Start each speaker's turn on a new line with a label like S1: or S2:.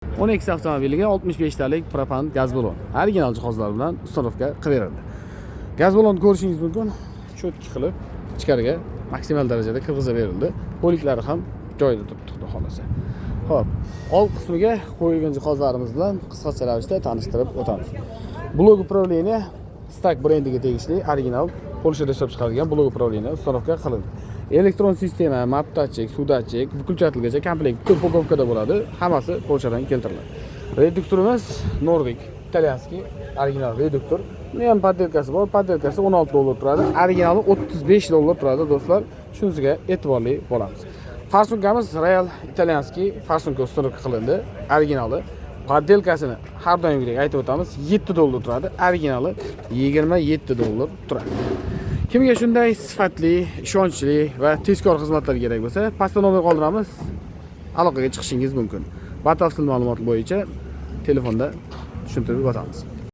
S1: 12 avtomobiliga 65 talik propan gaz balon original jihozlar bilan ustanovka qilib berildi. Gaz balonni ko'rishingiz mumkin. Cho'tki qilib ichkariga maksimal darajada kirgizib berildi. Bo'liklari ham joyida turibdi, xudo xolasa. Xo'p, old qismiga qo'yilgan jihozlarimiz bilan qisqacha ravishda tanishtirib o'tamiz. Blok upravleniya Stack brendiga tegishli original Polshada ishlab chiqarilgan blok upravleniya ustanovka qilindi. Elektron sistema, map datchik, suv datchik, выключательgacha komplekt bitta upakovkada bo'ladi. Hammasi Polshadan keltiriladi. Reduktorimiz Nordic, italyanskiy original reduktor. Buni ham padelkasi bor. Padelkasi $16 turadi. Originali $35 turadi, do'stlar. Shunisiga e'tiborli bo'lamiz. Farsunkamiz Real italyanskiy farsunka ustanovka qilindi. Originali padelkasini har doimgidek aytib o'tamiz, $7 turadi. Originali $27 turadi. Kimga shunday sifatli, ishonchli va tezkor xizmatlar kerak bo'lsa, pastda nomer qoldiramiz. Aloqaga chiqishingiz mumkin. Batafsil ma'lumot bo'yicha telefonda tushuntirib o'tamiz.